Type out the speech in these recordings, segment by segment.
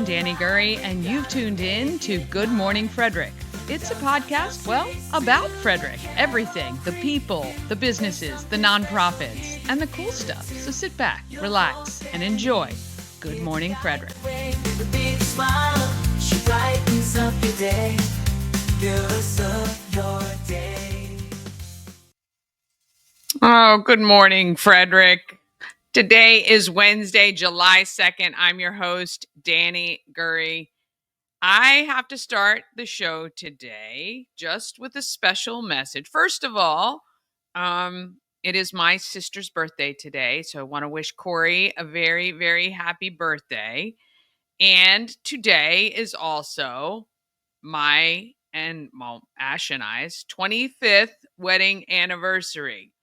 I'm Danny Gurry, and you've tuned in to Good Morning Frederick. It's a podcast, well, about Frederick. Everything, the people, the businesses, the nonprofits, and the cool stuff. So sit back, relax, and enjoy Good Morning Frederick. Oh, good morning, Frederick. Today is Wednesday, July 2nd. I'm your host, Danny Gurry. I have to start the show today just with a special message. First of all, it is my sister's birthday today, so I want to wish Corey a very, very happy birthday. And today is also Ash and I's 25th wedding anniversary.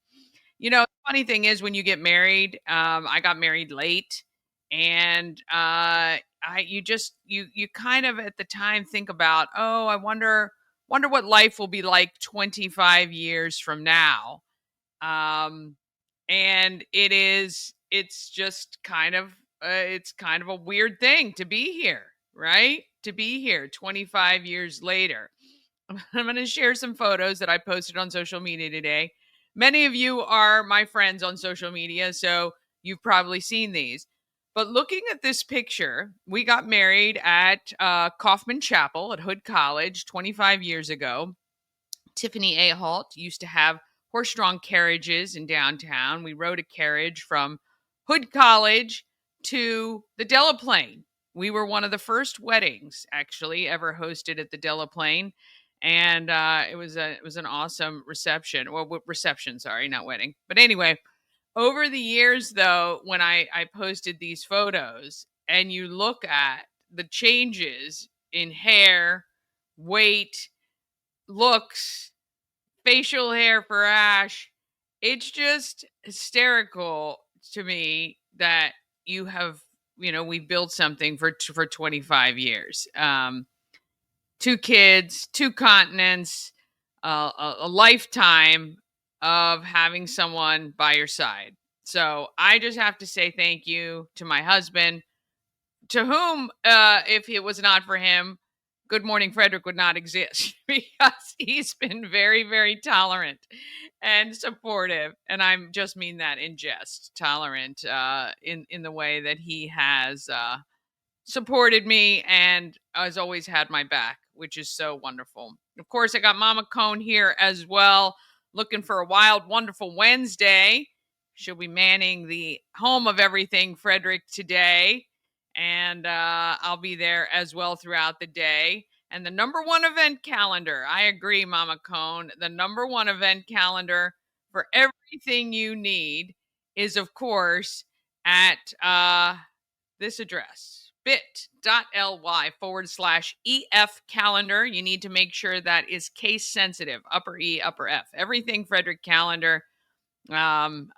You know, the funny thing is when you get married, I got married late, and you kind of at the time think about, oh, I wonder what life will be like 25 years from now. And it's just kind of it's kind of a weird thing to be here, right? To be here 25 years later. I'm going to share some photos that I posted on social media today. Many of you are my friends on social media, so you've probably seen these. But looking at this picture, we got married at Kaufman Chapel at Hood College 25 years ago. Tiffany A. Halt used to have horse-drawn carriages in downtown. We rode a carriage from Hood College to the Delaplane. We were one of the first weddings, actually, ever hosted at the Delaplane. And it was an awesome reception. Well, reception, sorry, not wedding. But anyway, over the years, though, when I posted these photos and you look at the changes in hair, weight, looks, facial hair for Ash, it's just hysterical to me that we've built something for 25 years. 2 kids, 2 continents, a lifetime of having someone by your side. So I just have to say thank you to my husband, to whom, if it was not for him, Good Morning Frederick would not exist, because he's been very, very tolerant and supportive. And I just mean that in jest, tolerant in the way that he has supported me and has always had my back, which is so wonderful. Of course, I got Mama Cone here as well, looking for a wild, wonderful Wednesday. She'll be manning the home of everything Frederick today, and I'll be there as well throughout the day. And the number one event calendar, I agree, Mama Cone, the number one event calendar for everything you need is, of course, at this address. bit.ly/EF calendar. You need to make sure that is case sensitive, upper E, upper F, everything Frederick calendar. And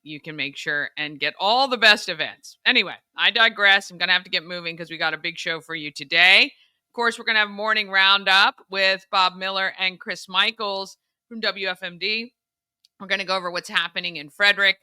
you can make sure and get all the best events. Anyway, I digress. I'm going to have to get moving because we got a big show for you today. Of course, we're going to have a morning roundup with Bob Miller and Chris Michaels from WFMD. We're going to go over what's happening in Frederick.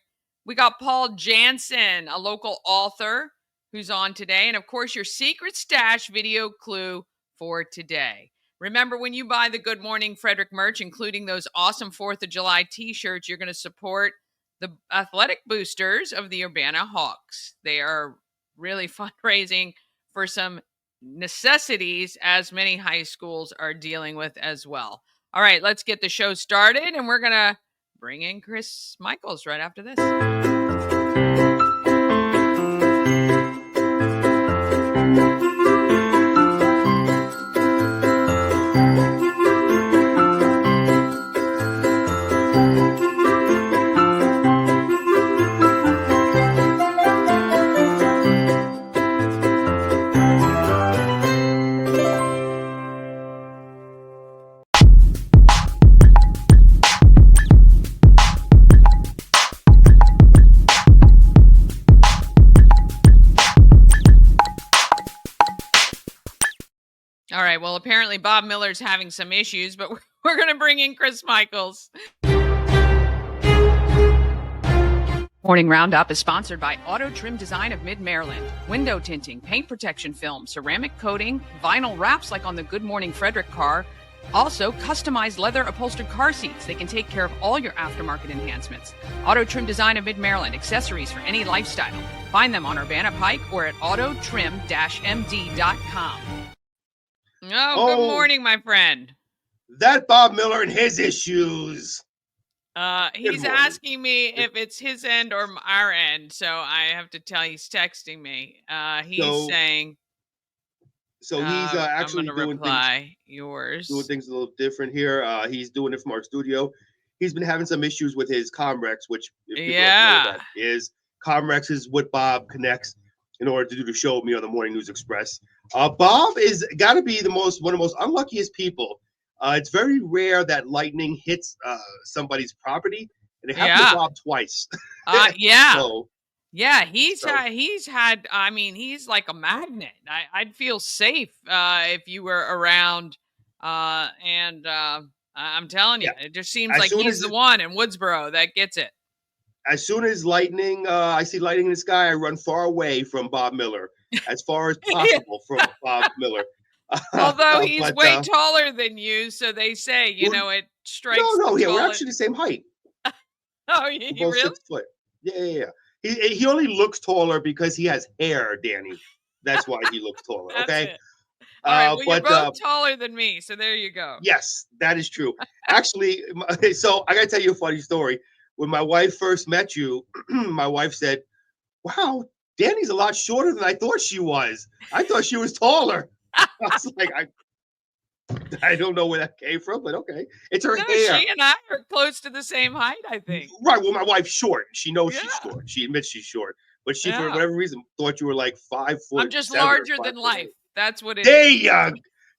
We got Paul Jansen, a local author, who's on today. And of course, your secret stash video clue for today. Remember, when you buy the Good Morning Frederick merch, including those awesome 4th of July t-shirts, you're going to support the athletic boosters of the Urbana Hawks. They are really fundraising for some necessities, as many high schools are dealing with as well. All right, let's get the show started, and we're going to bring in Chris Michaels right after this. All right, well, apparently Bob Miller's having some issues, but we're going to bring in Chris Michaels. Morning Roundup is sponsored by Auto Trim Design of Mid-Maryland. Window tinting, paint protection film, ceramic coating, vinyl wraps like on the Good Morning Frederick car. Also, customized leather upholstered car seats. They can take care of all your aftermarket enhancements. Auto Trim Design of Mid-Maryland, accessories for any lifestyle. Find them on Urbana Pike or at autotrim-md.com. Oh, good morning, my friend. That Bob Miller and his issues. He's asking me if it's his end or our end, so I have to tell. He's texting me. He's saying. So he's actually doing things a little different here. He's doing it from our studio. He's been having some issues with his Comrex, which if people don't know what that is, Comrex is what Bob connects in order to do the show with me on the Morning News Express. Bob is got to be one of the most unluckiest people. It's very rare that lightning hits somebody's property, and it happened to Bob twice. He's had. I mean, he's like a magnet. I'd feel safe if you were around. I'm telling you, it just seems like he's the one in Woodsboro that gets it. As soon as lightning, I see lightning in the sky, I run far away from Bob Miller, as far as possible from Bob Miller. Although he's way taller than you, so they say, it strikes. No, we're actually the same height. Oh, you really? 6 foot. Yeah. He only looks taller because he has hair, Danny. That's why he looks taller. Okay. All right. Well, you're both taller than me, so there you go. Yes, that is true. Actually, so I gotta tell you a funny story. When my wife first met you, my wife said, "Wow, Danny's a lot shorter than I thought she was. I thought she was taller." I was like, I don't know where that came from, but okay. It's her hair. She and I are close to the same height, I think. Right. Well, my wife's short. She knows she's short. She admits she's short. But she, for whatever reason, thought you were like 5 foot. I'm just larger than life. That's what it is.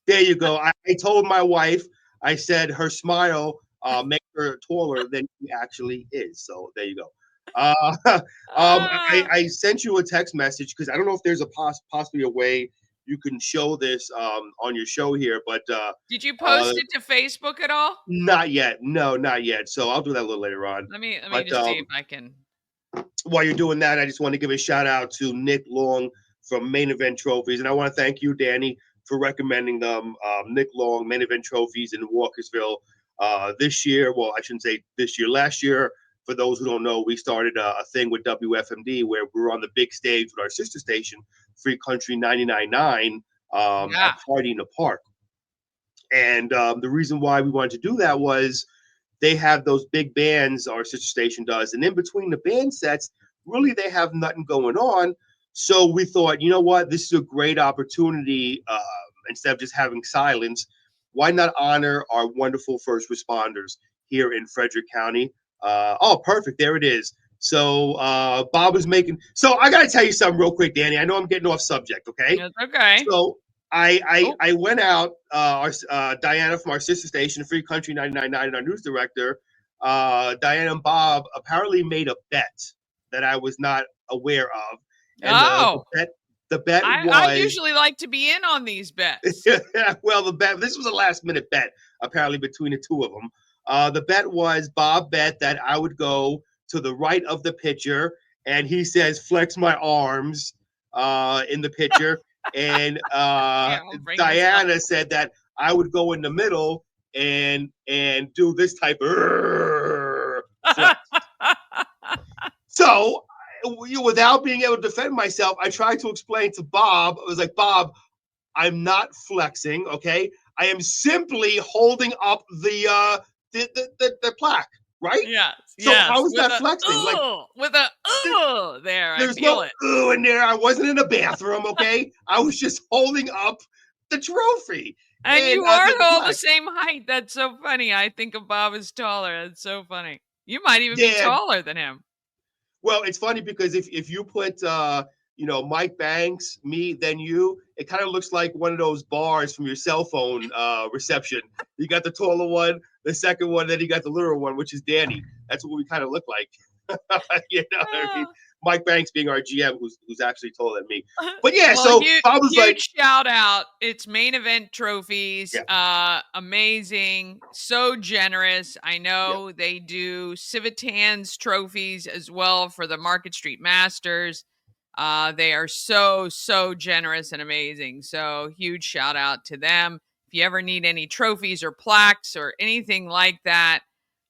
There you go. I told my wife, I said her smile makes her taller than she actually is. So there you go. I sent you a text message because I don't know if there's possibly a way you can show this on your show here, but did you post it to Facebook at all? Not yet. No, not yet. So I'll do that a little later on. Let me just see if I can. While you're doing that, I just want to give a shout out to Nick Long from Main Event Trophies, and I want to thank you, Danny, for recommending them. Nick Long, Main Event Trophies in Walkersville this year. Well, I shouldn't say this year. Last year, for those who don't know, we started a thing with WFMD where we were on the big stage with our sister station, Free Country 99.9, at Party in the Park. And the reason why we wanted to do that was they have those big bands, our sister station does. And in between the band sets, really they have nothing going on. So we thought, you know what, this is a great opportunity. Instead of just having silence, why not honor our wonderful first responders here in Frederick County? Perfect. There it is. So Bob was making. So I got to tell you something real quick, Danny. I know I'm getting off subject. Okay. That's okay. So I went out. Diana from our sister station, Free Country 99.9, and our news director, Diana and Bob apparently made a bet that I was not aware of. And the bet was. I usually like to be in on these bets. Well, the bet. This was a last-minute bet, apparently between the two of them. The bet was Bob bet that I would go to the right of the pitcher, and he says, "Flex my arms," in the pitcher, and Diana said that I would go in the middle and do this type of flex. So, without being able to defend myself, I tried to explain to Bob. I was like, "Bob, I'm not flexing. Okay, I am simply holding up the plaque." Right? Yes. So how is that flexing? With a there. There's no in there. I wasn't in a bathroom. Okay, I was just holding up the trophy. And you are all the same height. That's so funny. I think of Bob as taller. That's so funny. You might even be taller than him. Well, it's funny because if you put Mike Banks, me, then you, it kind of looks like one of those bars from your cell phone reception. You got the taller one, the second one, then you got the littler one, which is Danny. That's what we kind of look like. I mean, Oh. Mike Banks being our GM, who's actually taller than me. But yeah, Well, so I was like, huge shout out. It's Main Event Trophies. yeah, Amazing. So generous. I yeah, know they do Civitans trophies as well for the Market Street Masters. They are so generous and amazing. So huge shout out to them. If you ever need any trophies or plaques or anything like that,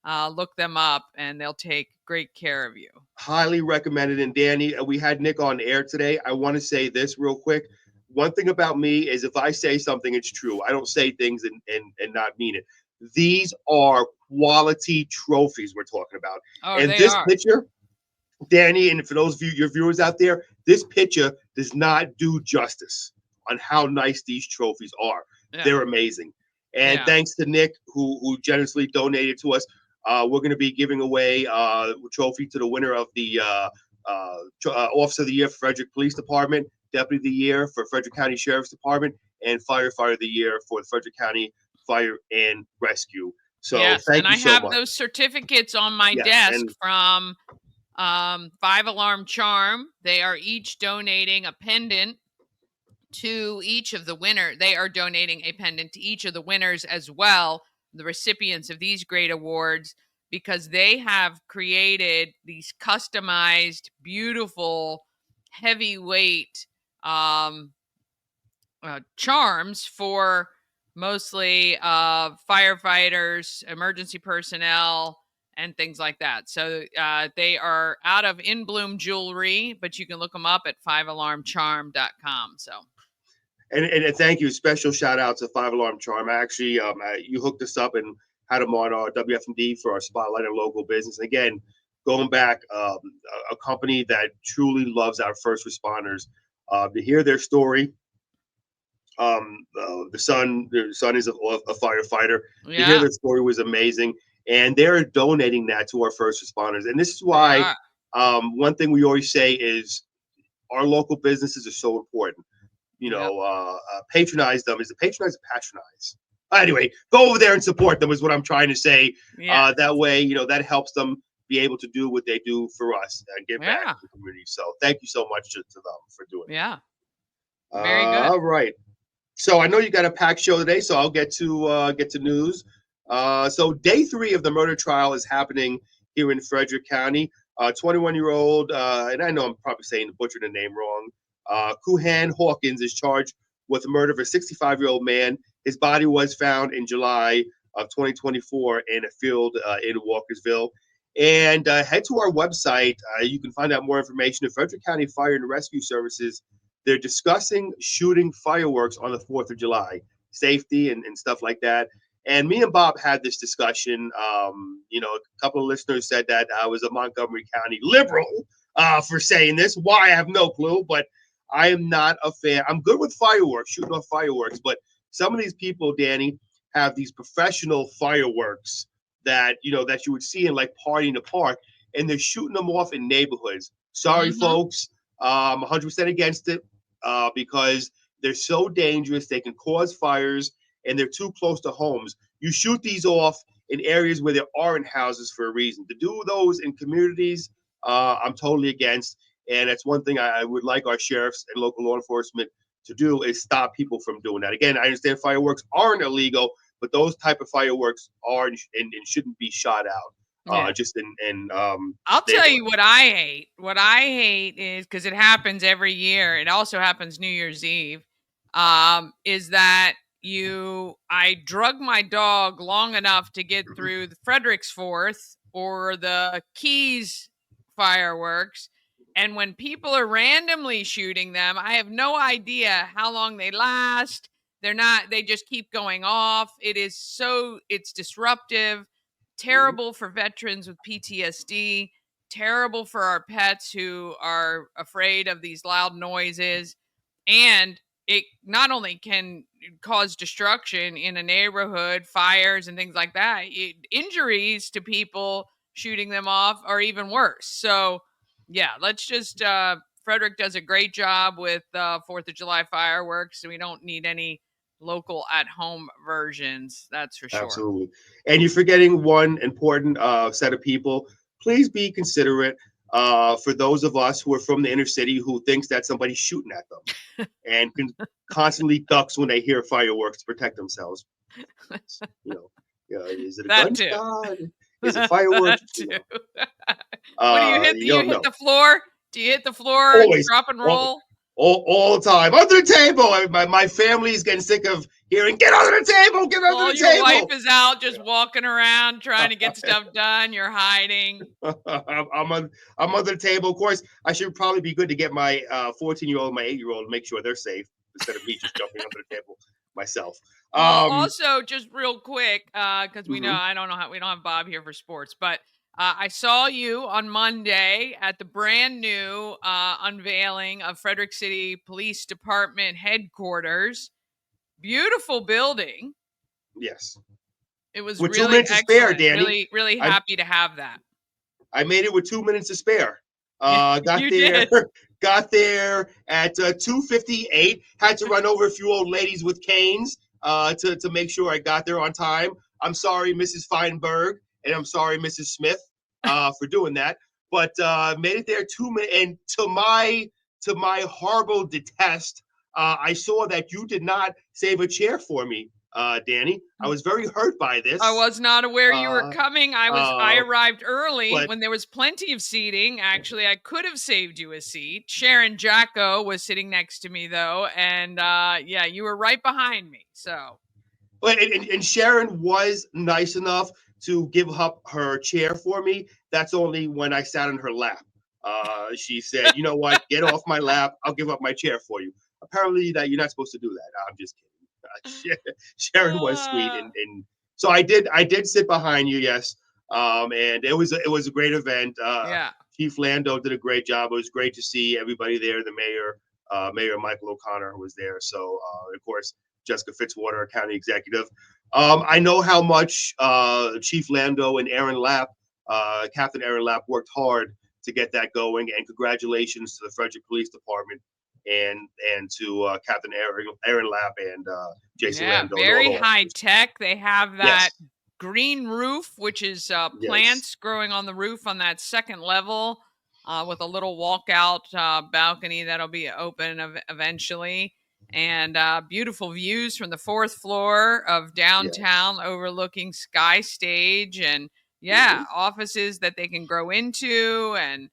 look them up and they'll take great care of you. highly recommended. And Danny, we had Nick on air today. I want to say this real quick. One thing about me is if I say something, it's true. I don't say things and not mean it. These are quality trophies we're talking about. Oh, And they this are. picture, Danny, and for those of you, your viewers out there, this picture does not do justice on how nice these trophies are. Yeah. They're amazing. And Yeah. thanks to Nick, who generously donated to us. We're going to be giving away a trophy to the winner of the Officer of the Year for Frederick Police Department, Deputy of the Year for Frederick County Sheriff's Department, and Firefighter of the Year for the Frederick County Fire and Rescue. So Yes, thank and you I so have much. those certificates on my Yes, desk and from Five Alarm Charm. They are each donating a pendant to each of the winner. They are donating a pendant to each of the winners as well, the recipients of these great awards, because they have created these customized, beautiful, heavyweight um, charms for mostly firefighters, emergency personnel, and things like that. So they are out of In Bloom Jewelry, but you can look them up at fivealarmcharm.com. So and thank you. Special shout out to Five Alarm Charm. Actually, you hooked us up and had them on our WFMD for our spotlight and local business. Again, going back, a company that truly loves our first responders. To hear their story, the son is a firefighter. To hear yeah, their story was amazing, and they're donating that to our first responders. And this is they why are. one thing we always say is our local businesses are so important. Yep. Patronize them. Is it patronize or patronize? Anyway, go over there and support them is what I'm trying to say. Yeah. That way, that helps them be able to do what they do for us and give back Yeah. to the community. So thank you so much to them for doing Yeah. it. Very good. All right. So I know you got a packed show today, so I'll get to news. So day 3 of the murder trial is happening here in Frederick County. 21-year-old, and I know I'm probably saying butchering the name wrong. Kuhan Hawkins is charged with the murder of a 65-year-old man. His body was found in July of 2024 in a field in Walkersville. And head to our website. You can find out more information at Frederick County Fire and Rescue Services. They're discussing shooting fireworks on the 4th of July, safety and stuff like that. And me and Bob had this discussion. A couple of listeners said that I was a Montgomery County liberal for saying this. Why? I have no clue, but I am not a fan. I'm good with fireworks, shooting off fireworks, but some of these people, Danny, have these professional fireworks that you would see in like Party in the Park, and they're shooting them off in neighborhoods. Sorry, Mm-hmm. folks. 100% against it because they're so dangerous. They can cause fires and they're too close to homes. You shoot these off in areas where there aren't houses for a reason. To do those in communities, I'm totally against. And that's one thing I would like our sheriffs and local law enforcement to do is stop people from doing that. Again, I understand fireworks aren't illegal, but those type of fireworks are and shouldn't be shot out Yeah. just in I'll tell you neighborhoods. what I hate. What I hate is because it happens every year. It also happens New Year's Eve. Is that I drug my dog long enough to get through the Frederick's Fourth or the Keys fireworks. And when people are randomly shooting them, I have no idea how long they last. They just keep going off. It's disruptive, Mhm. terrible for veterans with PTSD, terrible for our pets who are afraid of these loud noises. And it not only can cause destruction in a neighborhood, fires and things like that, injuries to people shooting them off are even worse. So, yeah, let's just, Frederick does a great job with 4th of July fireworks. So we don't need any local at home versions. That's for sure. Absolutely. And you're forgetting one important set of people. please be considerate for those of us who are from the inner city who thinks that somebody's shooting at them and constantly ducks when they hear fireworks to protect themselves. You know, is it a That too. gunshot? Is it fireworks? That too. What do you hit? You You don't hit know. the floor? Do you hit the floor? Always, Drop and all, roll? all the time. Under the table. My family's getting sick of hearing, get under the table, get under While the your wife table. is out just walking around trying to get stuff done, you're hiding. I'm under the table. Of course, I should probably be good to get my 14-year-old and my 8-year-old, make sure they're safe instead of me just jumping under the table myself. Well, also just real quick, because we know Mhm. I don't know how we don't have Bob here for sports, but I saw you on Monday at the brand new unveiling of Frederick City Police Department headquarters. Beautiful building. Yes. It was With two really minutes to spare, excellent. Danny. Really, really I happy to have that. I made it with 2 minutes to spare. Yeah, Got you there, did. got there at 2:58. Had to run over a few old ladies with canes to make sure I got there on time. I'm sorry, Mrs. Feinberg, and I'm sorry, Mrs. Smith, for doing that. But made it there 2 minutes, and to my horrible detest, I saw that you did not save a chair for me, Danny. I was very hurt by I this. was not aware you were Uh, coming. I uh, arrived early but when there was plenty of seating. Actually, I could have saved you a seat. Sharon Jacko was sitting next to me though, and yeah, you were right behind me. So and Sharon was nice enough to give up her chair for me. That's only when I sat in her lap. She said, "You know what? Get off my lap. I'll give up my chair for you." Apparently, that you're not supposed to do that. I'm just kidding. Sharon was sweet, uh, and so I did sit behind you, yes. And it was a great event. yeah, Chief Lando did a great job. It was great to see everybody there. The mayor, Mayor Michael O'Connor, was there. So of course, Jessica Fitzwater, county executive. I know how much Chief Lando and Aaron Lapp, Captain Aaron Lapp, worked hard to get that going. And congratulations to the Frederick Police Department and to Captain Aaron Lapp and Jason yeah, Lando and all very the high officers. tech. They have that Yes, green roof, which is yes, plants growing on the roof on that second level, with a little walkout balcony that'll be open eventually, and beautiful views from the fourth floor of yes. downtown overlooking Sky Stage, and yeah, Hmm. offices that they can grow into, and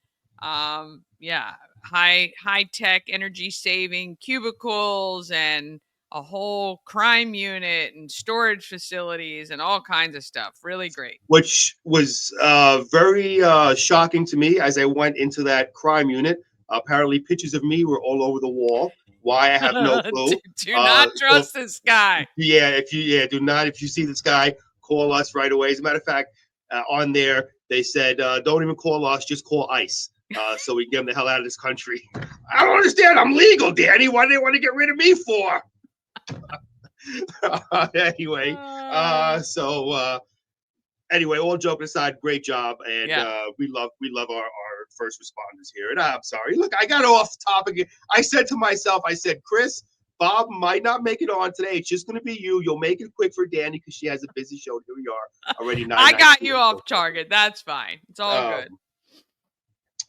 yeah, high tech, energy saving cubicles and a whole crime unit and storage facilities and all kinds of stuff. Really great. Which was very shocking to me as I went into that crime unit. Apparently, pictures of me were all over the wall. Why I have no do, clue. do not So trust this guy. yeah, do not, if you see this guy, call us right away. As a matter of fact, on there they said don't even call us, just call ICE. So we can get him the hell out of this country. I don't understand. I'm legal, Danny. Why do they want to get rid of me for? Anyway, Uh, so anyway, all joking aside, great job, and yeah. we love our first responders here. And I'm sorry, look, I got off topic. I said to myself, I said, Chris, Bob might not make it on today. It's just going to be you. You'll make it quick for Danny because she has a busy show. Here we are, already I got 9:19. you off target. That's fine. It's all good.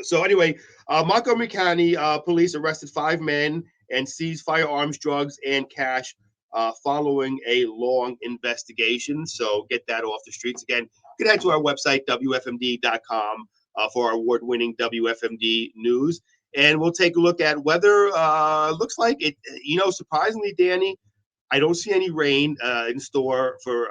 So anyway, Montgomery County police arrested 5 men and seized firearms, drugs, and cash following a long investigation. So get that off the streets. Again, you can head to our website, WFMD.com, for our award-winning WFMD news. And we'll take a look at weather. Looks like it, surprisingly, Danny, I don't see any rain in store for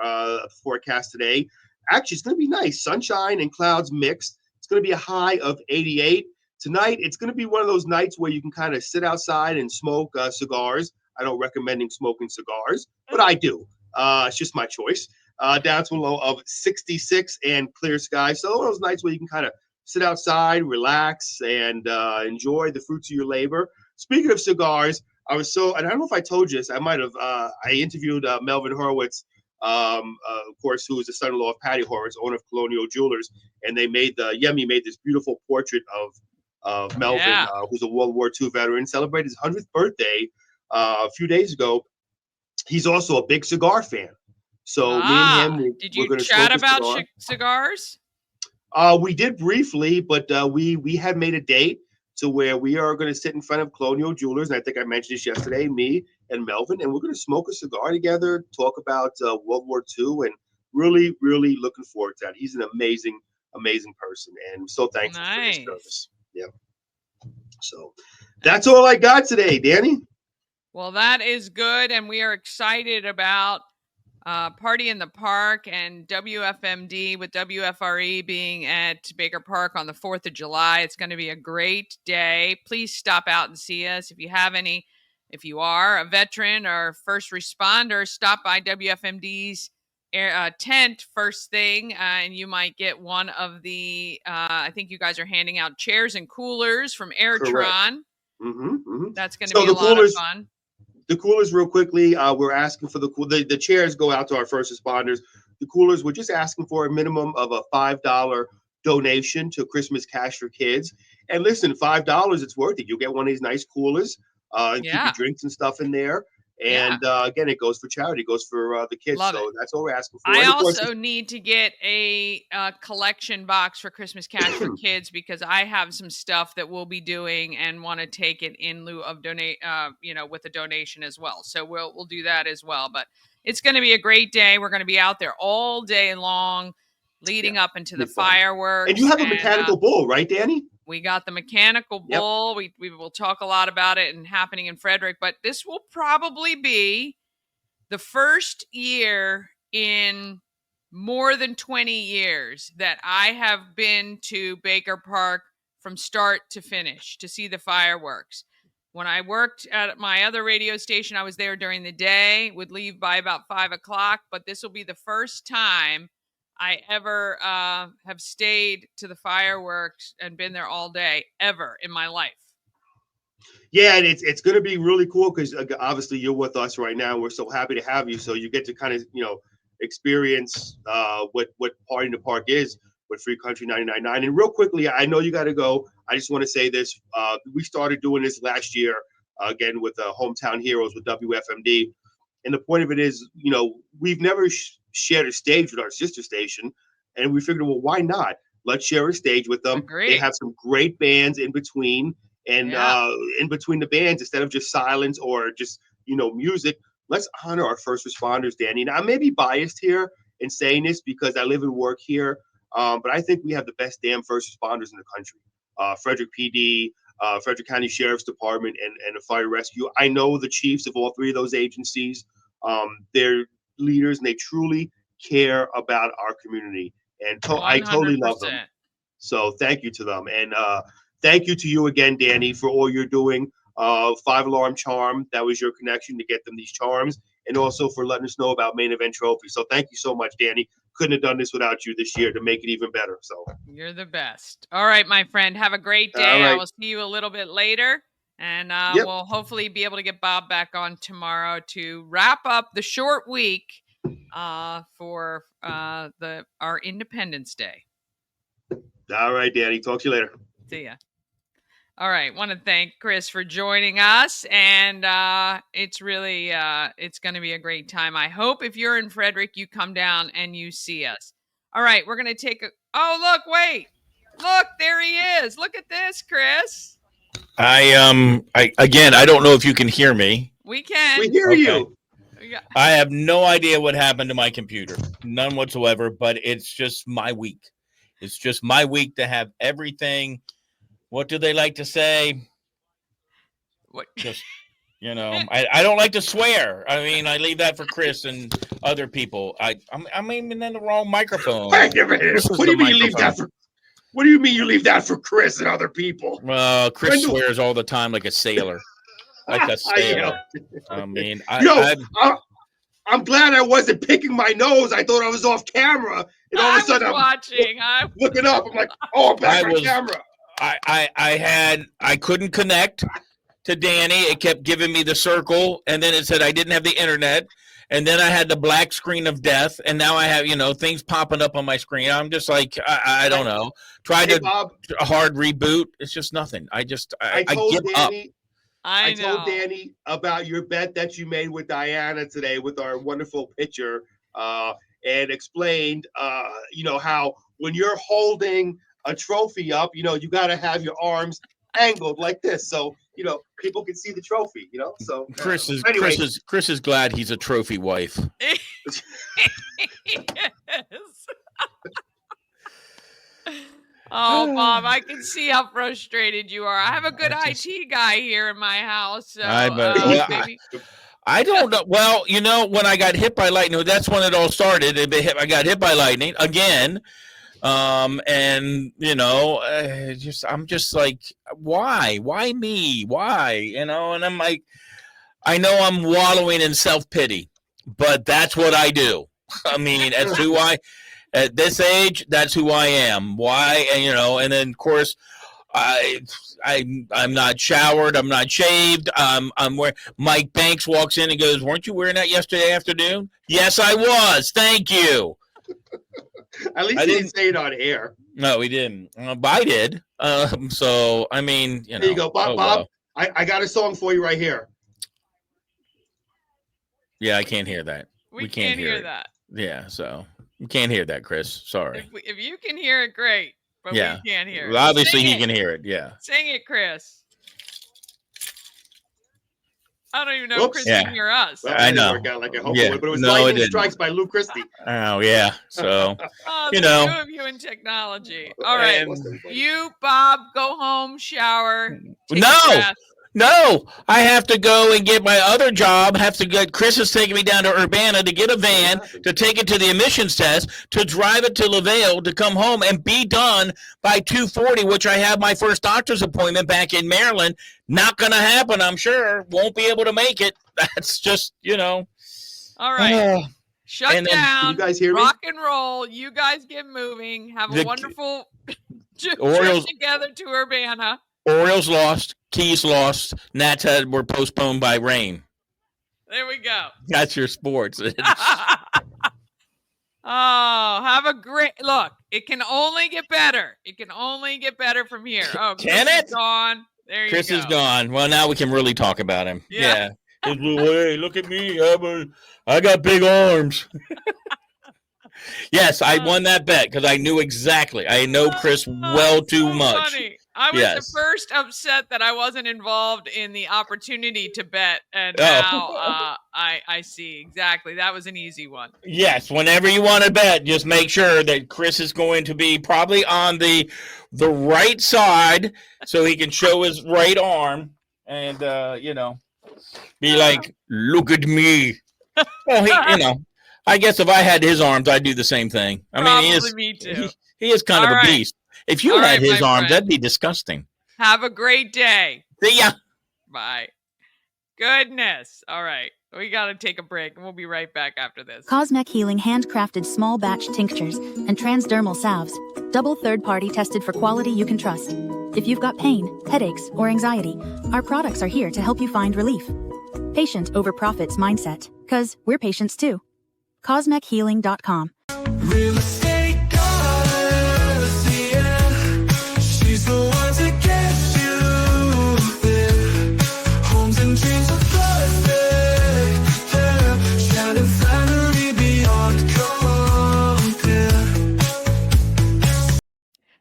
forecast today. Actually, it's going to be nice. Sunshine and clouds mixed. It's going to be a high of 88. Tonight, it's going to be one of those nights where you can kind of sit outside and smoke cigars. I don't recommend smoking cigars, but I do. It's just my choice. Down to a low of 66 and clear sky. So one of those nights where you can kind of sit outside, relax, and enjoy the fruits of your labor. Speaking of cigars, and I don't know if I told you this. I might have. I interviewed Melvin Horowitz, of course, who is the son-in-law of Patty Horowitz, owner of Colonial Jewelers, and Yemi made this beautiful portrait of Melvin, Yeah. who's a World War II veteran, celebrated his 100th birthday a few days ago. He's also a big cigar fan, so me and him Ah, did we're you going to chat smoke a about cigar. cigars? We did briefly, but we had made a date to where we are going to sit in front of Colonial Jewelers, and I think I mentioned this yesterday. Me and Melvin, and we're going to smoke a cigar together, talk about World War II, and really, really looking forward to that. He's an amazing, amazing person, and I'm so thankful for his Nice. service. Yeah. So that's all I Excellent. got today, Danny. Well, that is good, and we are excited about Party in the Park and WFMD with WFRE being at Baker Park on the 4th of July. It's going to be a great day. Please stop out and see us. If you are a veteran or first responder, stop by WFMD's tent first thing, and you might get one of I think you guys are handing out chairs and coolers from Correct. Airtron. Mm-hmm. That's going to So be a lot of fun. the coolers, real quickly, we're asking for the chairs go out to our first responders. The coolers, we're just asking for a minimum of a $5 donation to Christmas Cash for Kids. And listen, $5, it's worth it. You'll get one of these nice coolers and keep your Yeah. drinks and stuff in there. Yeah. And again, it goes for charity, it goes for the kids. Love it. So that's all we're asking for. I And of course, also need to get a collection box for Christmas Cash for Kids because I have some stuff that we'll be doing and want to take it in lieu of with a donation as well. So we'll do that as well. But it's going to be a great day. We're going to be out there all day long, leading up into the fireworks. And you have a mechanical bull, right, Danny? We got the mechanical bull. Yep. We will talk a lot about it and happening in Frederick, but this will probably be the first year in more than 20 years that I have been to Baker Park from start to finish to see the fireworks. When I worked at my other radio station, I was there during the day, would leave by about 5 o'clock, but this will be the first time I ever have stayed to the fireworks and been there all day ever in my life. Yeah, and it's going to be really cool because obviously you're with us right now. We're so happy to have you. So you get to kind of experience what Party in the Park is with Free Country 99.9. And real quickly, I know you got to go. I just want to say this: we started doing this last year again with Hometown Heroes with WFMD. And the point of it is, we've never shared a stage with our sister station, and we figured, well, why not? Let's share a stage with them. Agreed. They have some great bands in between. And in between the bands, instead of just silence or just music, let's honor our first responders, Danny. Now, I may be biased here in saying this because I live and work here, but I think we have the best damn first responders in the country. Frederick PD, Frederick County Sheriff's Department, and the Fire Rescue. I know the chiefs of all three of those agencies. They're leaders, and they truly care about our community. And I totally love them. So thank you to them. And thank you to you again, Danny, for all you're doing. 5-Alarm Charm, that was your connection to get them these charms, and also for letting us know about Main Event Trophy. So thank you so much, Danny. Couldn't have done this without you this year to make it even better. So you're the best. All right, my friend. Have a great day. Right. I will see you a little bit later. And we'll hopefully be able to get Bob back on tomorrow to wrap up the short week for our Independence Day. All right, Danny. Talk to you later. See ya. All right. Want to thank Chris for joining us. And it's really, it's going to be a great time. I hope if you're in Frederick, you come down and you see us. All right. We're going to take look, wait. Look, there he is. Look at this, Chris. I don't know if you can hear me. We can. We hear you. I have no idea what happened to my computer. None whatsoever, but it's just my week. It's just my week to have everything. What do they like to say? What? Just, I don't like to swear. I mean, I leave that for Chris and other people. I'm even in the wrong microphone. Wait a minute. What do you mean you leave that for? What do you mean you leave that for Chris and other people? Well, Chris swears all the time like a sailor. Like a sailor. I mean, I'm glad I wasn't picking my nose. I thought I was off camera. And all of a sudden I'm looking up. I'm like, I'm back on camera. I couldn't connect to Danny. It kept giving me the circle. And then it said I didn't have the internet. And then I had the black screen of death, and now I have, things popping up on my screen. I'm just like, I don't know. Try to Bob, a hard reboot. It's just nothing. I give up. I told Danny about your bet that you made with Diana today with our wonderful picture, and explained, how when you're holding a trophy up, you got to have your arms angled like this, so people can see the trophy. So anyway, Chris is glad he's a trophy wife. Yes. Oh, Bob, I can see how frustrated you are. I have a good IT guy here in my house. So, maybe. I don't know. Well, when I got hit by lightning, that's when it all started. I got hit by lightning again. And I'm just like, why me? Why? And I'm like, I know I'm wallowing in self-pity, but that's what I do. I mean, that's who at this age, that's who I am. Why? And then of course, I'm not showered. I'm not shaved. I'm wearing. Mike Banks walks in and goes, "Weren't you wearing that yesterday afternoon?" Yes, I was. Thank you. At least he didn't say it on air. No, he didn't. But I did. So I mean, There you go, Bob. Bob, I got a song for you right here. Yeah, I can't hear that. We can't hear that. Yeah, so we can't hear that, Chris. Sorry. If you can hear it, great. But we can't hear it. Obviously, he can hear it. Yeah. Sing it, Chris. I don't even know if Chris can hear us. Well, I know. Work out like I hope it would, but it was Lightning Strikes by Lou Christie. Oh, yeah. So, the two of you in technology. All right. You, Bob, go home, shower. No, I have to go and get my other job. Chris is taking me down to Urbana to get a van, to take it to the emissions test, to drive it to LaVale, to come home and be done by 2:40, which I have my first doctor's appointment back in Maryland. Not going to happen, I'm sure. Won't be able to make it. That's just, All right. Shut down. Can you guys hear me? Rock and roll. You guys get moving. Have a wonderful trip together to Urbana. Orioles lost. Keys lost. Nats were postponed by rain. There we go. That's your sports. Have a great look. It can only get better. It can only get better from here. Oh, can it? Is gone. There you go. Chris is gone. Well, now we can really talk about him. Yeah. Hey, look at me. I got big arms. Yes, I won that bet because I knew exactly. I know Chris well too much. Funny. I was the first upset that I wasn't involved in the opportunity to bet, and now I see exactly. That was an easy one. Yes, whenever you want to bet, just make sure that Chris is going to be probably on the right side so he can show his right arm and be like, "Look at me." Well, I guess if I had his arms, I'd do the same thing. Me too. He is kind of a beast. If you had his arms, that'd be disgusting. Have a great day. See ya. Bye. Goodness. All right. We got to take a break, and we'll be right back after this. Cosmec Healing handcrafted small batch tinctures and transdermal salves. Double third-party tested for quality you can trust. If you've got pain, headaches, or anxiety, our products are here to help you find relief. Patient over profits mindset. 'Cause we're patients too. CosmecHealing.com. Real estate goddess, yeah. She's the one to get you there. Homes and dreams are perfect, yeah. Shining family beyond compare.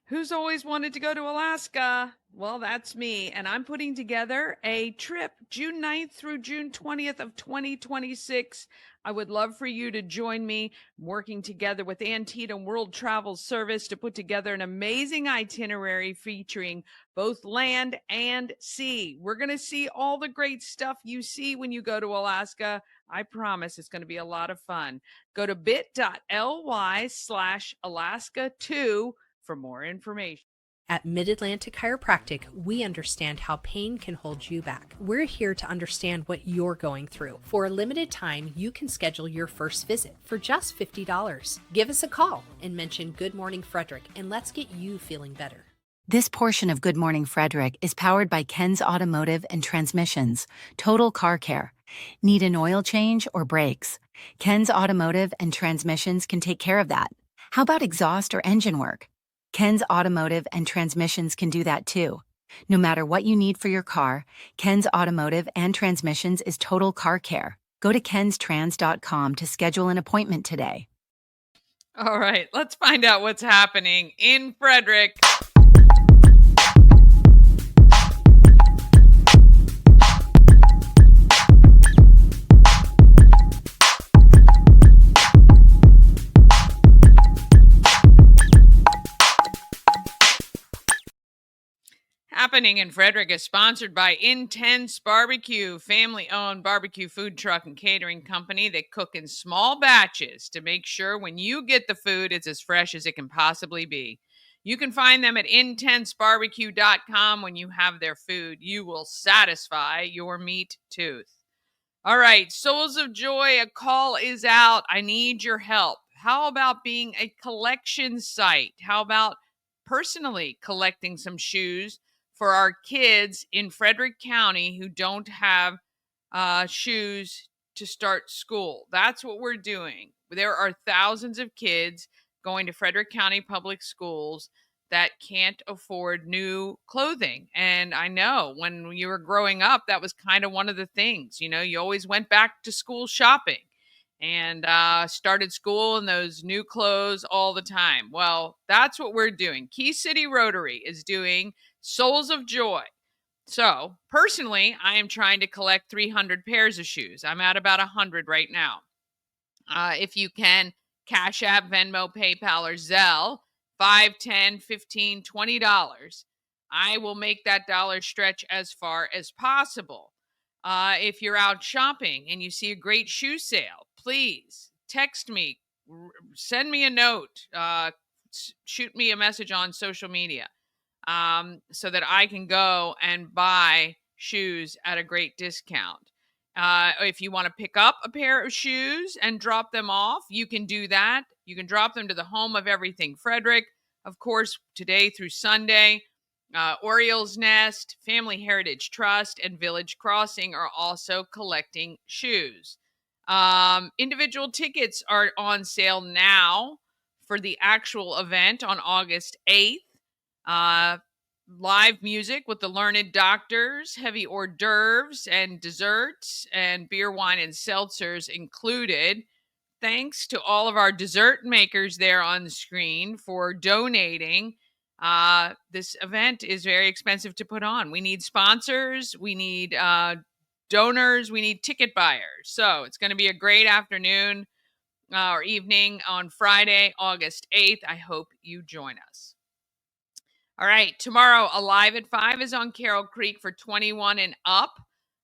Who's always wanted to go to Alaska? Well, that's me, and I'm putting together a trip June 9th through June 20th of 2026. I would love for you to join me. I'm working together with Antietam World Travel Service to put together an amazing itinerary featuring both land and sea. We're going to see all the great stuff you see when you go to Alaska. I promise it's going to be a lot of fun. Go to bit.ly/Alaska2 for more information. At Mid-Atlantic Chiropractic, we understand how pain can hold you back. We're here to understand what you're going through. For a limited time, you can schedule your first visit for just $50. Give us a call and mention Good Morning Frederick, and let's get you feeling better. This portion of Good Morning Frederick is powered by Ken's Automotive and Transmissions, Total Car Care. Need an oil change or brakes? Ken's Automotive and Transmissions can take care of that. How about exhaust or engine work? Ken's Automotive and Transmissions can do that too. No matter what you need for your car, Ken's Automotive and Transmissions is Total Car Care. Go to kenstrans.com to schedule an appointment today. All right, let's find out what's happening in Frederick. Happening in Frederick is sponsored by Intense Barbecue, family-owned barbecue food truck and catering company that cook in small batches to make sure when you get the food, it's as fresh as it can possibly be. You can find them at intensebarbecue.com. When you have their food, you will satisfy your meat tooth. All right, Souls of Joy, a call is out. I need your help. How about being a collection site? How about personally collecting some shoes for our kids in Frederick County who don't have shoes to start school? That's what we're doing. There are thousands of kids going to Frederick County Public Schools that can't afford new clothing. And I know when you were growing up, that was kind of one of the things, you always went back to school shopping and started school in those new clothes all the time. Well, that's what we're doing. Key City Rotary is doing Souls of Joy. So personally, I am trying to collect 300 pairs of shoes. I'm at about 100 right now. If you can, Cash App, Venmo, PayPal, or Zelle, $5, $10, $15, $20. I will make that dollar stretch as far as possible. If you're out shopping and you see a great shoe sale, please text me, send me a note, shoot me a message on social media so that I can go and buy shoes at a great discount. If you want to pick up a pair of shoes and drop them off, you can do that. You can drop them to the home of everything Frederick. Of course, today through Sunday, Orioles Nest, Family Heritage Trust, and Village Crossing are also collecting shoes. Individual tickets are on sale now for the actual event on August 8th. Live music with the Learned Doctors, heavy hors d'oeuvres and desserts, and beer, wine, and seltzers included. Thanks to all of our dessert makers there on the screen for donating. This event is very expensive to put on. We need sponsors, we need donors, we need ticket buyers. So it's going to be a great afternoon or evening on Friday, August 8th. I hope you join us. All right, tomorrow, Alive at 5 is on Carroll Creek for 21 and up.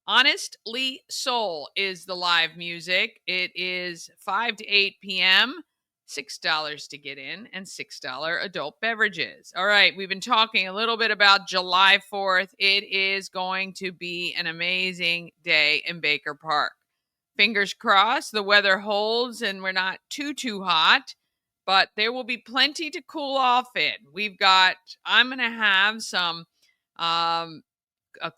Honestly Soul is the live music. It is 5 to 8 p.m., $6 to get in, and $6 adult beverages. All right, we've been talking a little bit about July 4th. It is going to be an amazing day in Baker Park. Fingers crossed the weather holds and we're not too hot, but there will be plenty to cool off in. I'm going to have some a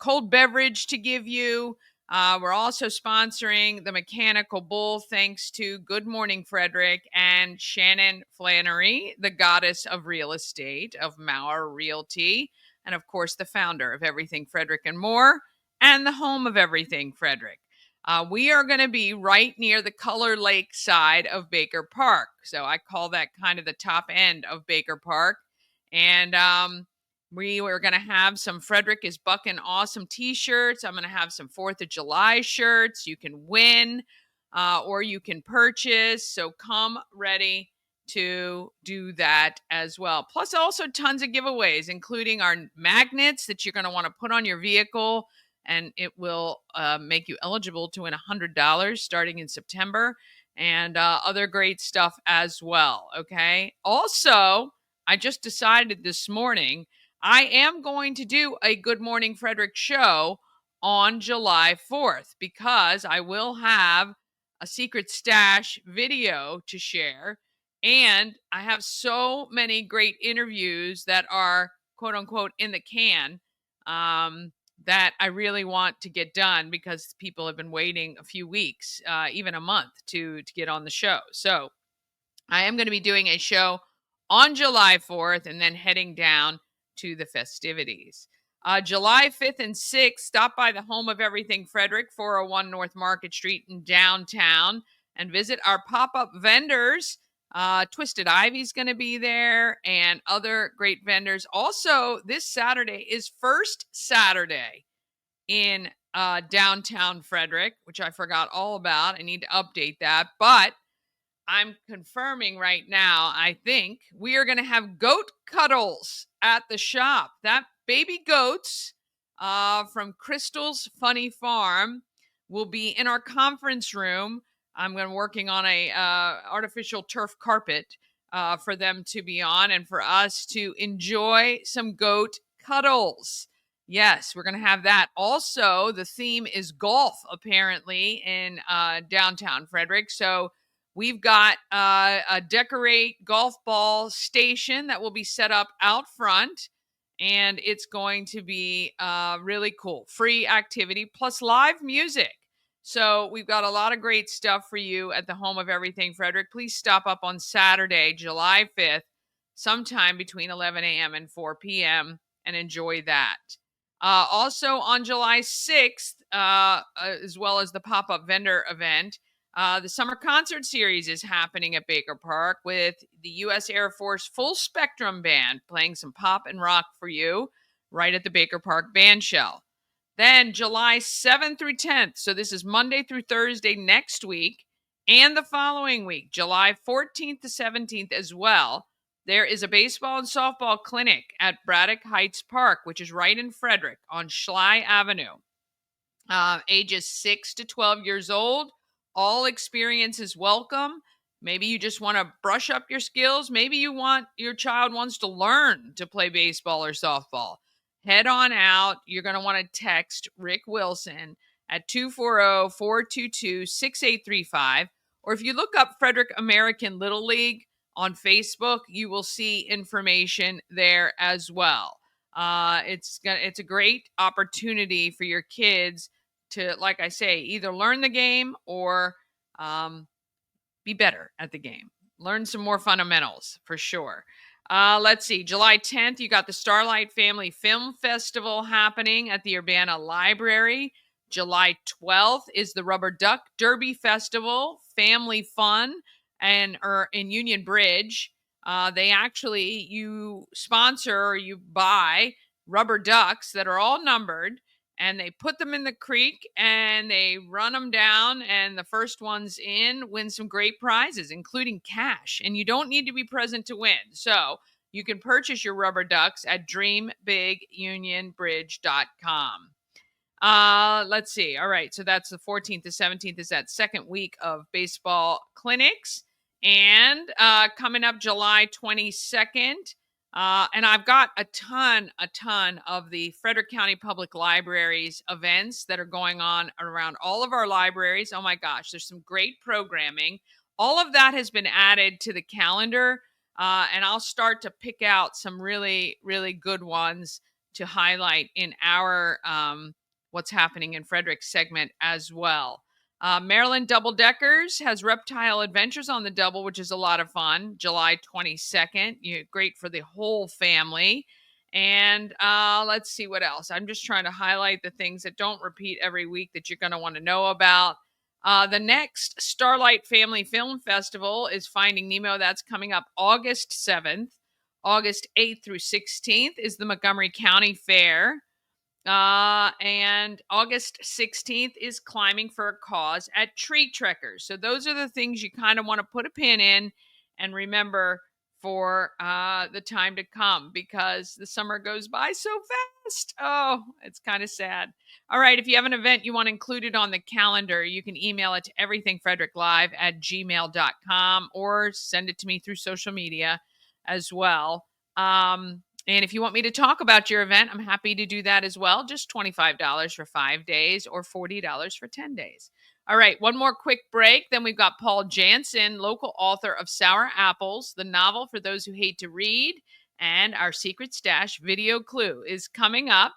cold beverage to give you. We're also sponsoring the Mechanical Bull thanks to Good Morning Frederick and Shannon Flannery, the goddess of real estate of Mauer Realty, and of course the founder of Everything Frederick and More and the home of Everything Frederick. We are going to be right near the Color Lake side of Baker Park. So I call that kind of the top end of Baker Park. And we are going to have some Frederick is Buckin' Awesome t-shirts. I'm going to have some 4th of July shirts. You can win or you can purchase. So come ready to do that as well. Plus also tons of giveaways, including our magnets that you're going to want to put on your vehicle. And it will make you eligible to win $100 starting in September and other great stuff as well. Okay. Also, I just decided this morning I am going to do a Good Morning Frederick show on July 4th because I will have a secret stash video to share. And I have so many great interviews that are quote unquote in the can. That I really want to get done because people have been waiting a few weeks, even a month to get on the show. So I am going to be doing a show on July 4th and then heading down to the festivities. July 5th and 6th, stop by the home of Everything Frederick, 401 North Market Street in downtown, and visit our pop-up vendors Twisted Ivy's going to be there and other great vendors. Also, this Saturday is First Saturday in downtown Frederick, which I forgot all about. I need to update that. But I'm confirming right now, I think we are going to have goat cuddles at the shop. That baby goats from Crystal's Funny Farm will be in our conference room. I'm going to working on a artificial turf carpet for them to be on and for us to enjoy some goat cuddles. Yes, we're going to have that. Also, the theme is golf, apparently, in downtown Frederick. So we've got a decorate golf ball station that will be set up out front, and it's going to be really cool. Free activity plus live music. So we've got a lot of great stuff for you at the Home of Everything Frederick. Please stop up on Saturday, July 5th, sometime between 11 a.m. and 4 p.m. and enjoy that. Also on July 6th, as well as the pop-up vendor event, the Summer Concert Series is happening at Baker Park with the U.S. Air Force Full Spectrum Band playing some pop and rock for you right at the Baker Park Band Shell. Then July 7th through 10th, so this is Monday through Thursday next week, and the following week, July 14th to 17th as well, there is a baseball and softball clinic at Braddock Heights Park, which is right in Frederick on Schley Avenue. Ages 6 to 12 years old. All experience is welcome. Maybe you just want to brush up your skills. Maybe your child wants to learn to play baseball or softball. Head on out. You're going to want to text Rick Wilson at 240-422-6835. Or if you look up Frederick American Little League on Facebook, you will see information there as well. It's a great opportunity for your kids to, like I say, either learn the game or be better at the game. Learn some more fundamentals for sure. Let's see. July 10th, you got the Starlight Family Film Festival happening at the Urbana Library. July 12th is the Rubber Duck Derby Festival, family fun, and in Union Bridge. You sponsor or you buy rubber ducks that are all numbered, and they put them in the creek and they run them down, and the first ones in win some great prizes, including cash. And you don't need to be present to win. So you can purchase your rubber ducks at dreambigunionbridge.com. Let's see. All right. So that's the 14th to 17th is that second week of baseball clinics. And coming up July 22nd, and I've got a ton of the Frederick County Public Libraries events that are going on around all of our libraries. Oh my gosh, there's some great programming. All of that has been added to the calendar, and I'll start to pick out some really, really good ones to highlight in our What's Happening in Frederick segment as well. Maryland Double Deckers has Reptile Adventures on the double, which is a lot of fun. July 22nd. Great for the whole family. And let's see what else. I'm just trying to highlight the things that don't repeat every week that you're going to want to know about. The next Starlight Family Film Festival is Finding Nemo. That's coming up August 7th. August 8th through 16th is the Montgomery County Fair. And August 16th is Climbing for a Cause at Tree Trekkers. So those are the things you kind of want to put a pin in and remember for the time to come, because the summer goes by so fast. Oh, it's kind of sad. All right. If you have an event you want included on the calendar, you can email it to everythingfredericklive@gmail.com or send it to me through social media as well. And if you want me to talk about your event, I'm happy to do that as well. Just $25 for 5 days or $40 for 10 days. All right, one more quick break. Then we've got Paul Jansen, local author of Sour Apples, the novel for those who hate to read. And our Secret Stash video clue is coming up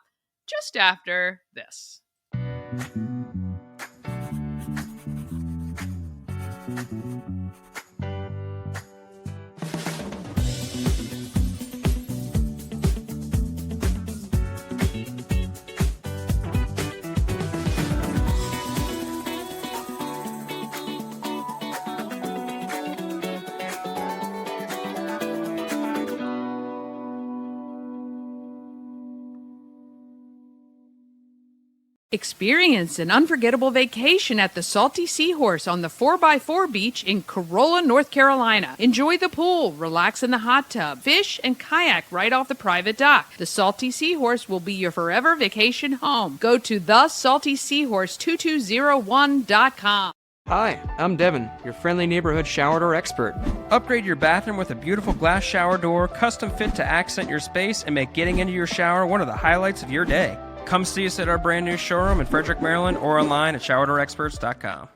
just after this. Experience an unforgettable vacation at the Salty Seahorse on the 4x4 beach in Corolla, North Carolina. Enjoy the pool, relax in the hot tub, fish, and kayak right off the private dock. The Salty Seahorse will be your forever vacation home. Go to thesaltyseahorse2201.com. Hi, I'm Devin, your friendly neighborhood shower door expert. Upgrade your bathroom with a beautiful glass shower door, custom fit to accent your space and make getting into your shower one of the highlights of your day. Come see us at our brand new showroom in Frederick, Maryland, or online at showerdoorexperts.com.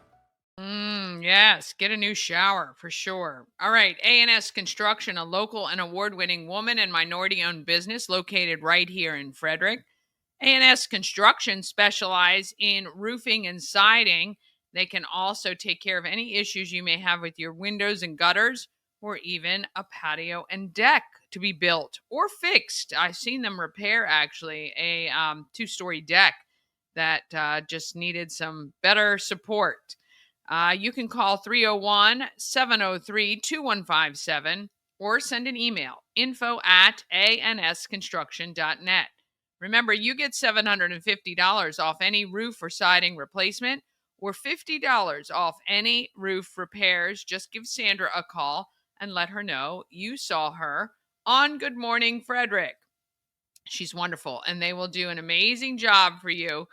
Yes, get a new shower for sure. All right, A&S Construction, a local and award-winning woman and minority-owned business located right here in Frederick. A&S Construction specialize in roofing and siding. They can also take care of any issues you may have with your windows and gutters, or even a patio and deck to be built or fixed. I've seen them repair, actually, a two-story deck that just needed some better support. You can call 301-703-2157 or send an email, info@ansconstruction.net. Remember, you get $750 off any roof or siding replacement or $50 off any roof repairs. Just give Sandra a call and let her know you saw her on Good Morning Frederick. She's wonderful, and they will do an amazing job for you.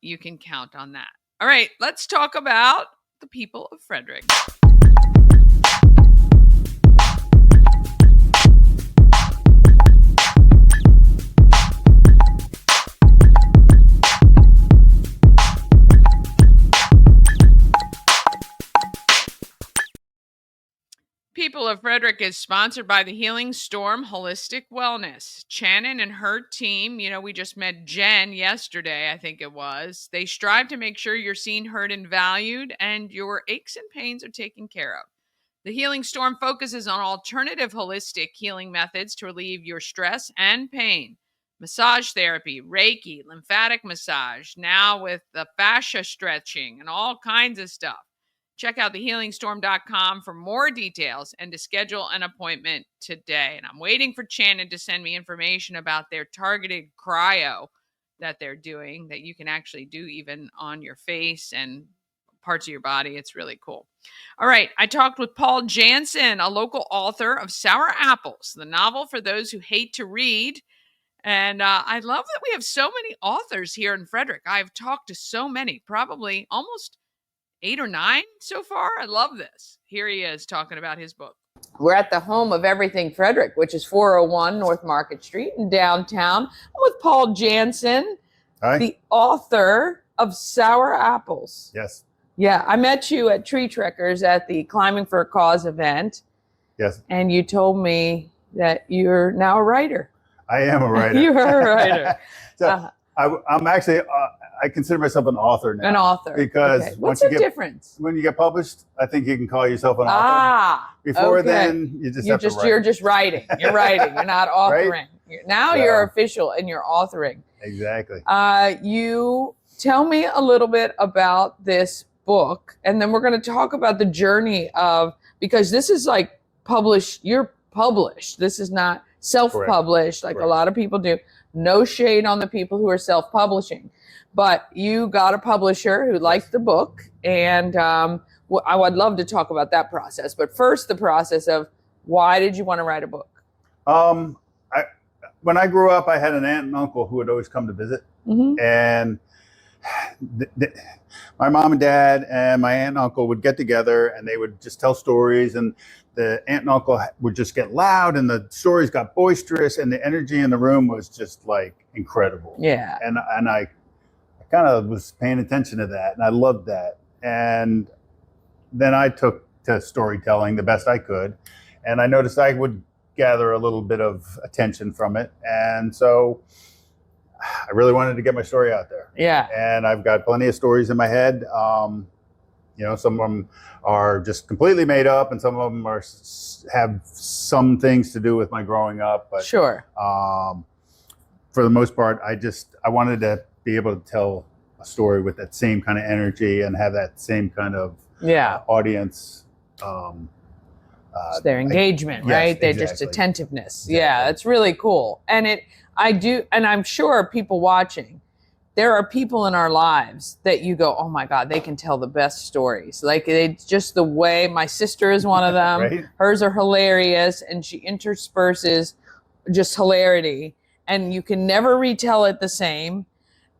You can count on that. All right, let's talk about the people of Frederick. People of Frederick is sponsored by the Healing Storm Holistic Wellness. Shannon and her team, we just met Jen yesterday, I think it was. They strive to make sure you're seen, heard, and valued, and your aches and pains are taken care of. The Healing Storm focuses on alternative holistic healing methods to relieve your stress and pain. Massage therapy, Reiki, lymphatic massage, now with the fascia stretching and all kinds of stuff. Check out thehealingstorm.com for more details and to schedule an appointment today. And I'm waiting for Shannon to send me information about their targeted cryo that they're doing that you can actually do even on your face and parts of your body. It's really cool. All right. I talked with Paul Jansen, a local author of Sour Apples, the novel for those who hate to read. And I love that we have so many authors here in Frederick. I've talked to so many, probably almost 8 or 9 so far. I love this. Here he is talking about his book. We're at the home of everything Frederick, which is 401 North Market Street in downtown. I'm with Paul Jansen, Hi. the author of Sour Apples. Yes. Yeah, I met you at Tree Trekkers at the Climbing for a Cause event. Yes. And you told me that you're now a writer. I am a writer. You're a writer. So I'm actually, I consider myself an author now. An author. Because okay. What's the difference? When you get published, I think you can call yourself an author. Before then, you just have to write. You're just writing. You're writing. You're not authoring. Right? Now you're official and you're authoring. Exactly. You tell me a little bit about this book, and then we're going to talk about the journey of, because this is like published, you're published. This is not self-published like a lot of people do. No shade on the people who are self-publishing. But you got a publisher who liked the book, and I would love to talk about that process. But first, the process of why did you want to write a book? When I grew up, I had an aunt and uncle who would always come to visit. Mm-hmm. And my mom and dad and my aunt and uncle would get together, and they would just tell stories. And the aunt and uncle would just get loud, and the stories got boisterous, and the energy in the room was just like incredible. Yeah. And I kind of was paying attention to that, and I loved that. And then I took to storytelling the best I could, and I noticed I would gather a little bit of attention from it. And so I really wanted to get my story out there. Yeah. And I've got plenty of stories in my head. Some of them are just completely made up, and some of them have some things to do with my growing up. But sure. For the most part, I wanted to be able to tell a story with that same kind of energy and have that same kind of audience. It's their engagement, right? They're just attentiveness. Exactly. Yeah, it's really cool. And I'm sure people watching there are people in our lives that you go, oh my God, they can tell the best stories. Like it's just the way. My sister is one of them. Right? Hers are hilarious, and she intersperses just hilarity, and you can never retell it the same.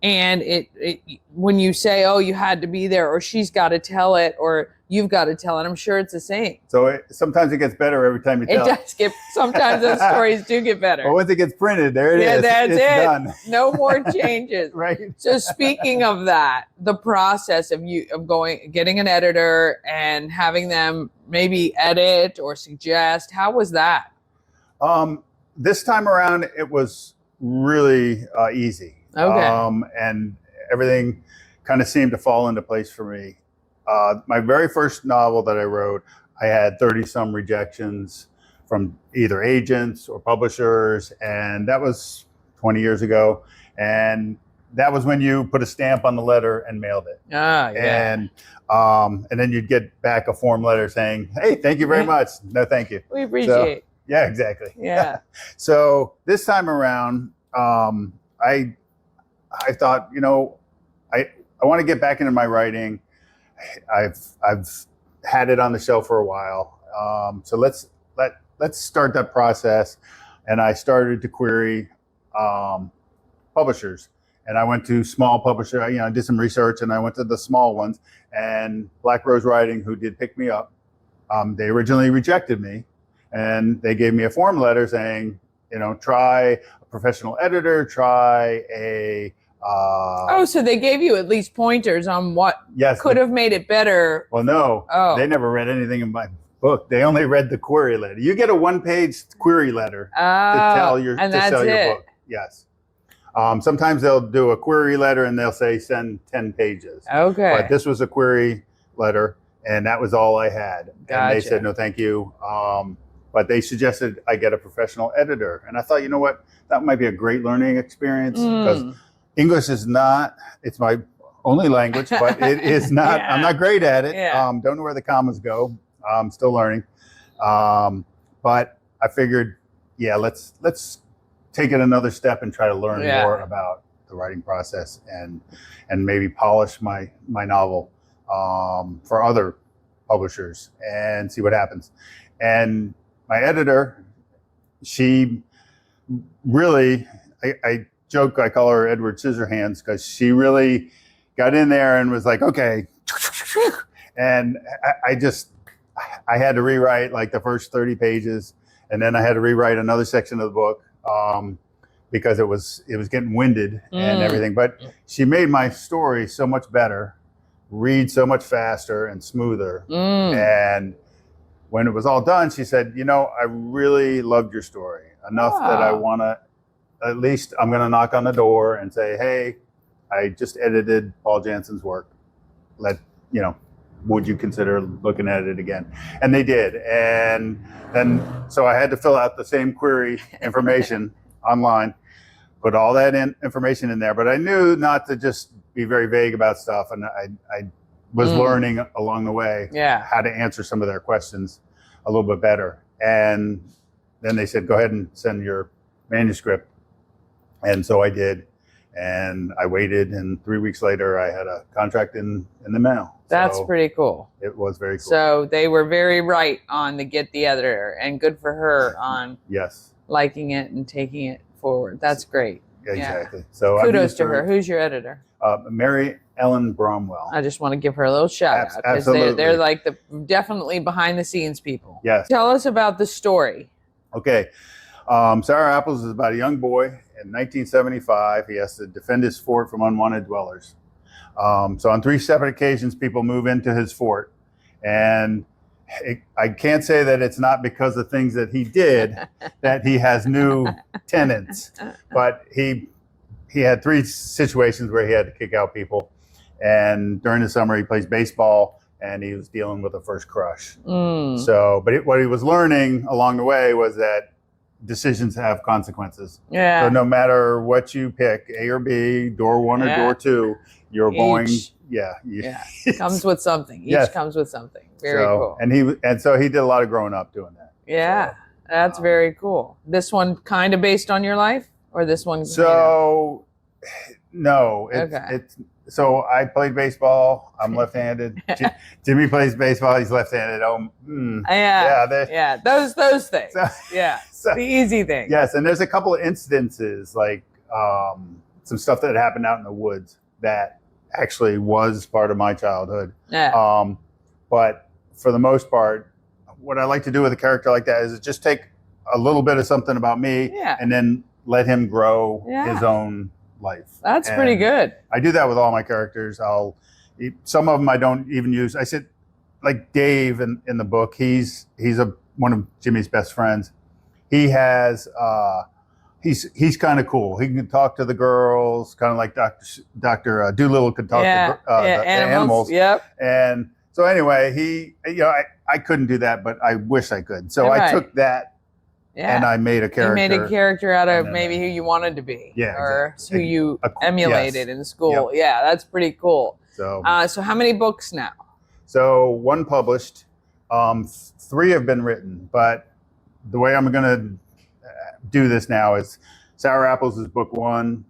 And it when you say, oh, you had to be there, or she's got to tell it, or you've got to tell it, I'm sure it's the same. So sometimes it gets better every time you tell It does get, sometimes those stories do get better. But once it gets printed, there it is. That's it's it. done. No more changes. Right. So speaking of that, the process of getting an editor and having them maybe edit or suggest, how was that? This time around, it was really easy. Okay. And everything kind of seemed to fall into place for me. My very first novel that I wrote, I had 30 some rejections from either agents or publishers. And that was 20 years ago. And that was when you put a stamp on the letter and mailed it. Ah, yeah. And then you'd get back a form letter saying, hey, thank you very much. No, thank you. We appreciate. Yeah, exactly. Yeah. So this time around, I thought, I want to get back into my writing. I've had it on the shelf for a while. So let's start that process. And I started to query publishers. And I went to small publisher. I did some research, and I went to the small ones. And Black Rose Writing, who did pick me up, they originally rejected me, and they gave me a form letter saying, try a professional editor, try a. So they gave you at least pointers on what Yes, could have made it better. Well, no, Oh. they never read anything in my book. They only read the query letter. You get a one-page query letter to sell your book. Yes. Sometimes they'll do a query letter and they'll say send 10 pages. Okay. But this was a query letter, and that was all I had. And they Gotcha. said no, thank you. But they suggested I get a professional editor, and I thought, you know what, that might be a great learning experience because English is not. It's my only language, but it is not. Yeah. I'm not great at it. Yeah. Don't know where the commas go. I'm still learning. But I figured, let's take it another step and try to learn more about the writing process and maybe polish my novel for other publishers and see what happens. And my editor, she really, I joke, I call her Edward Scissorhands, because she really got in there and was like, okay. And I had to rewrite like the first 30 pages, and then I had to rewrite another section of the book because it was getting winded and everything. But she made my story so much better, read so much faster and smoother. And when it was all done, she said, I really loved your story enough that I want to, at least I'm going to knock on the door and say, hey, I just edited Paul Jansen's work. Would you consider looking at it again? And they did. And then, so I had to fill out the same query information online, put all that information in there. But I knew not to just be very vague about stuff. And I was learning along the way how to answer some of their questions a little bit better. And then they said, go ahead and send your manuscript. And so I did. And I waited, and 3 weeks later, I had a contract in the mail. That's pretty cool. It was very cool. So they were very right on the get the editor, and good for her on liking it and taking it forward. That's great. Exactly. Yeah. So kudos to her. Who's your editor? Mary Ellen Bromwell. I just want to give her a little shout out, because they're like the definitely behind the scenes people. Yes. Tell us about the story. Okay. Sour Apples is about a young boy. In 1975, he has to defend his fort from unwanted dwellers. So on 3 separate occasions, people move into his fort. And I can't say that it's not because of things that he did that he has new tenants. But he had 3 situations where he had to kick out people. And during the summer, he plays baseball, and he was dealing with a first crush. So, but what he was learning along the way was that decisions have consequences. Yeah. So no matter what you pick, A or B, door 1 or door 2, you're going. Comes with something. Each comes with something. Very cool. And so he did a lot of growing up doing that. Yeah, that's very cool. This one kind of based on your life, or this one? So No, it's so I played baseball. I'm left-handed. Jimmy plays baseball. He's left-handed. Those things. So- so- the easy thing. Yes, and there's a couple of incidences, like some stuff that happened out in the woods that actually was part of my childhood. Yeah. But for the most part, what I like to do with a character like that is just take a little bit of something about me and then let him grow his own life. That's pretty good. I do that with all my characters. Some of them I don't even use. I said, like Dave in the book, he's one of Jimmy's best friends. He has he's kind of cool. He can talk to the girls, kind of like Dr. Doolittle could talk to the animals. Yep. And so anyway, I couldn't do that, but I wish I could. So I took that and I made a character. You made a character out of maybe who you wanted to be. Yeah, or exactly. who you emulated in school. Yep. Yeah, that's pretty cool. So how many books now? So one published, 3 have been written, but the way I'm going to do this now is Sour Apples is book 1,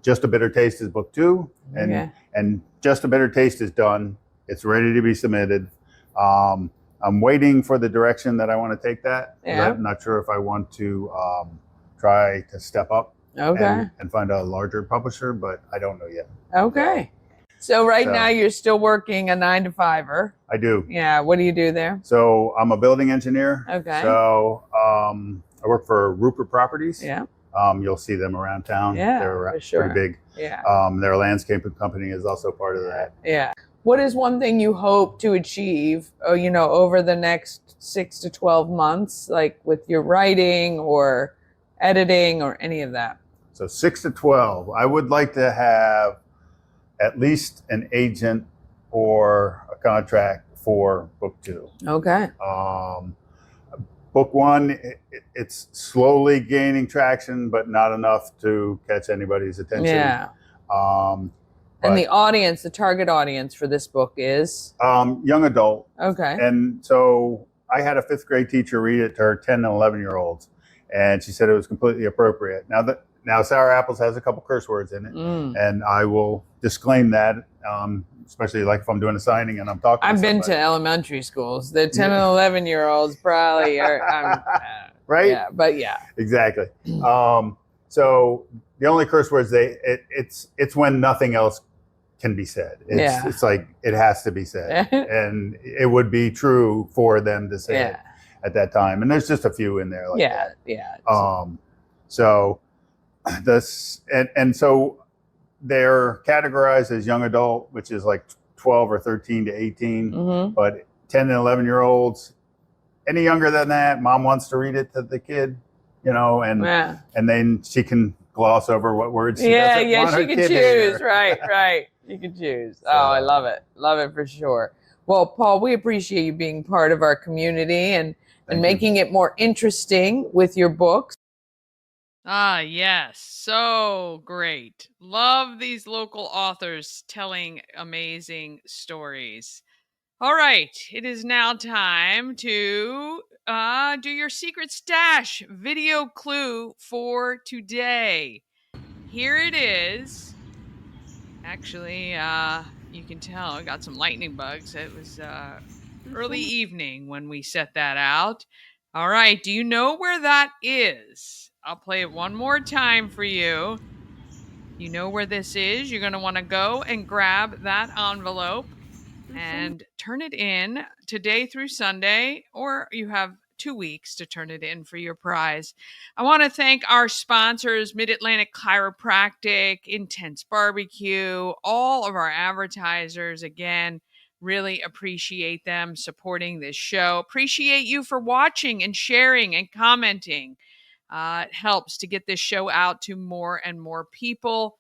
Just a Bitter Taste is book 2, and Just a Bitter Taste is done. It's ready to be submitted. I'm waiting for the direction that I want to take that. Yeah. I'm not sure if I want to try to step up and find a larger publisher, but I don't know yet. Okay. So now you're still working a 9-to-5er. I do. Yeah. What do you do there? So I'm a building engineer. Okay. So I work for Rupert Properties. Yeah. You'll see them around town. Yeah, They're for sure. pretty big. Yeah. Their landscaping company is also part of that. Yeah. What is one thing you hope to achieve, over the next 6 to 12 months, like with your writing or editing or any of that? So 6 to 12, I would like to have at least an agent or a contract for book 2. Okay. Book 1, it's slowly gaining traction, but not enough to catch anybody's attention. Yeah. And the audience, the target audience for this book is? Young adult. Okay. And so I had a 5th grade teacher read it to her 10 and 11-year-olds, and she said it was completely appropriate. Now Sour Apples has a couple curse words in it, and I will disclaim that, especially like if I'm doing a signing and I'm talking I've to been somebody. to elementary schools. The 10 and 11-year-olds probably are, right? Yeah, but yeah. Exactly. So the only curse words it's when nothing else can be said. It's like it has to be said, and it would be true for them to say it at that time. And there's just a few in there. Like that. So this and so they're categorized as young adult, which is like 12 or 13 to 18. But 10 and 11-year-olds, any younger than that, mom wants to read it to the kid, and then she can gloss over what words she doesn't want her she can kid to choose. hear. Right. You can choose. Oh, I love it for sure. Well, Paul, we appreciate you being part of our community and making it more interesting with your books. Ah, yes. So great. Love these local authors telling amazing stories. All right. It is now time to do your secret stash video clue for today. Here it is. Actually, you can tell I got some lightning bugs. It was early evening when we set that out. All right. Do you know where that is? I'll play it one more time for you. You know where this is. You're going to want to go and grab that envelope and turn it in today through Sunday, or you have 2 weeks to turn it in for your prize. I want to thank our sponsors, Mid-Atlantic Chiropractic, Intense Barbecue, all of our advertisers. Again, really appreciate them supporting this show. Appreciate you for watching and sharing and commenting. It helps to get this show out to more and more people,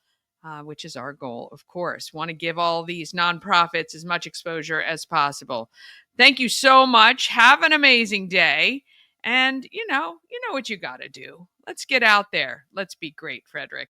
which is our goal, of course. Want to give all these nonprofits as much exposure as possible. Thank you so much. Have an amazing day. And you know what you got to do. Let's get out there. Let's be great, Frederick.